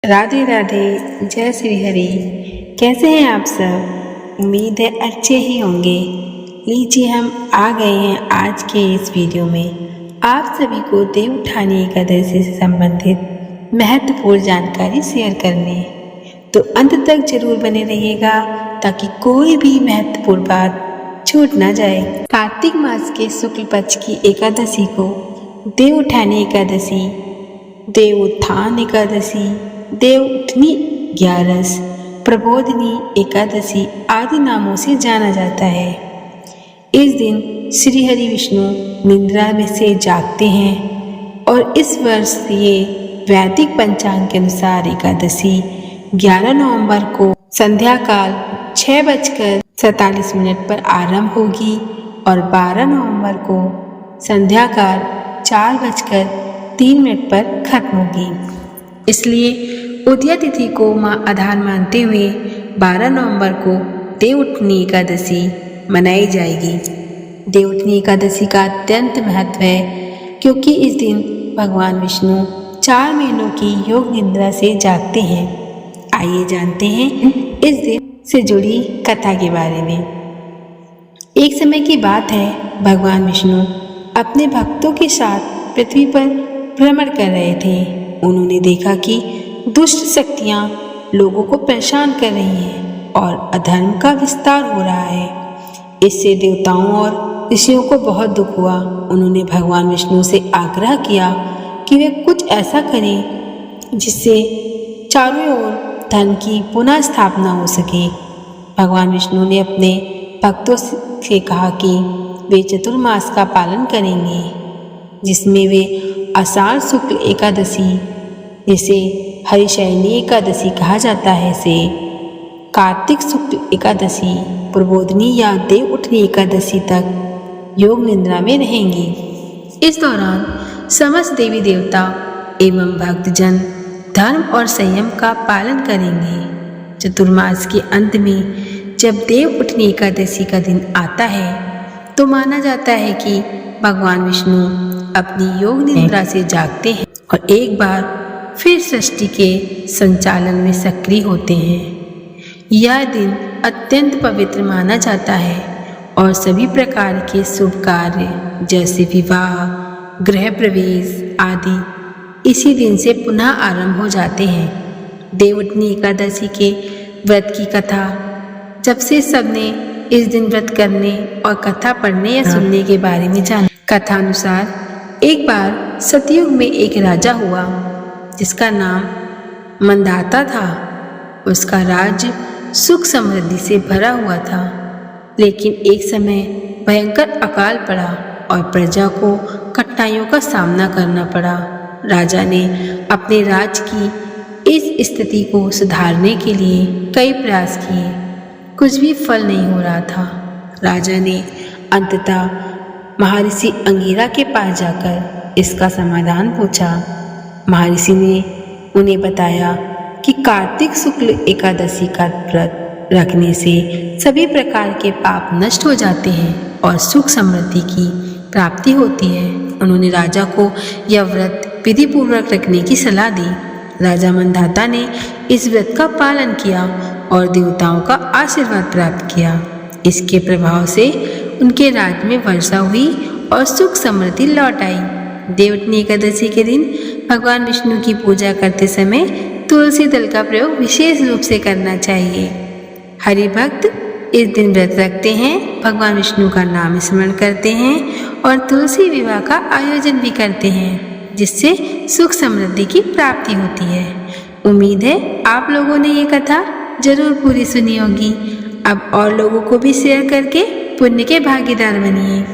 राधे राधे, जय श्री हरि। कैसे हैं आप सब? उम्मीद है अच्छे ही होंगे। लीजिए हम आ गए हैं आज के इस वीडियो में आप सभी को देवउठानी एकादशी से संबंधित महत्वपूर्ण जानकारी शेयर करने। तो अंत तक जरूर बने रहिएगा ताकि कोई भी महत्वपूर्ण बात छूट ना जाए। कार्तिक मास के शुक्ल पक्ष की एकादशी को देवउठानी एकादशी, देवोत्थान एकादशी, देवउठनी ग्यारस, प्रबोधिनी एकादशी आदि नामों से जाना जाता है। इस दिन श्री हरि विष्णु निद्रा में से जागते हैं और इस वर्ष ये वैदिक पंचांग के अनुसार एकादशी 11 नवंबर को संध्या काल 6:47 पर आरंभ होगी और 12 नवंबर को संध्या काल 4:03 पर खत्म होगी। इसलिए उदया तिथि को मां आधार मानते हुए 12 नवंबर को देवउठनी एकादशी मनाई जाएगी। देवउठनी एकादशी का अत्यंत महत्व है क्योंकि इस दिन भगवान विष्णु 4 महीनों की योग निद्रा से जागते हैं। आइए जानते हैं इस दिन से जुड़ी कथा के बारे में। एक समय की बात है, भगवान विष्णु अपने भक्तों के साथ पृथ्वी पर भ्रमण कर रहे थे। उन्होंने देखा कि दुष्ट शक्तियां लोगों को परेशान कर रही हैं और अधर्म का विस्तार हो रहा है। इससे देवताओं और ऋषियों को बहुत दुख हुआ। उन्होंने भगवान विष्णु से आग्रह किया कि वे कुछ ऐसा करें जिससे चारों ओर धर्म की पुनः स्थापना हो सके। भगवान विष्णु ने अपने भक्तों से कहा कि वे चतुर्मास का पालन करेंगे, जिसमें वे आषाढ़ शुक्ल एकादशी, जिसे हरिशयनी एकादशी कहा जाता है, से कार्तिक शुक्ल एकादशी, प्रबोधिनी या देवउठनी एकादशी तक योग निद्रा में रहेंगे। इस दौरान समस्त देवी देवता एवं भक्तजन धर्म और संयम का पालन करेंगे। चतुर्मास के अंत में जब देवउठनी एकादशी का दिन आता है तो माना जाता है कि भगवान विष्णु अपनी योग निद्रा से जागते हैं और एक बार फिर सृष्टि के संचालन में सक्रिय होते हैं। यह दिन अत्यंत पवित्र माना जाता है और सभी प्रकार के शुभ कार्य जैसे विवाह, गृह प्रवेश आदि इसी दिन से पुनः आरंभ हो जाते हैं। देवउठनी एकादशी के व्रत की कथा जब से सबने इस दिन व्रत करने और कथा पढ़ने या सुनने के बारे में जाना। कथा अनुसार एक बार सतयुग में एक राजा हुआ जिसका नाम मंदाता था। उसका राज्य सुख समृद्धि से भरा हुआ था, लेकिन एक समय भयंकर अकाल पड़ा और प्रजा को कठिनाइयों का सामना करना पड़ा। राजा ने अपने राज्य की इस स्थिति को सुधारने के लिए कई प्रयास किए, कुछ भी फल नहीं हो रहा था। राजा ने अंततः महर्षि अंगिरा के पास जाकर इसका समाधान पूछा। महर्षि ने उन्हें बताया कि कार्तिक शुक्ल एकादशी का व्रत रखने से सभी प्रकार के पाप नष्ट हो जाते हैं और सुख समृद्धि की प्राप्ति होती है। उन्होंने राजा को यह व्रत विधि पूर्वक रखने की सलाह दी। राजा मंदाता ने इस व्रत का पालन किया और देवताओं का आशीर्वाद प्राप्त किया। इसके प्रभाव से उनके राज्य में वर्षा हुई और सुख समृद्धि लौट आई। देवउठनी एकादशी के दिन भगवान विष्णु की पूजा करते समय तुलसी दल का प्रयोग विशेष रूप से करना चाहिए। हरि भक्त इस दिन व्रत रखते हैं, भगवान विष्णु का नाम स्मरण करते हैं और तुलसी विवाह का आयोजन भी करते हैं, जिससे सुख समृद्धि की प्राप्ति होती है। उम्मीद है आप लोगों ने ये कथा जरूर पूरी सुनी होगी। अब और लोगों को भी शेयर करके पुण्य के भागीदार बनिए।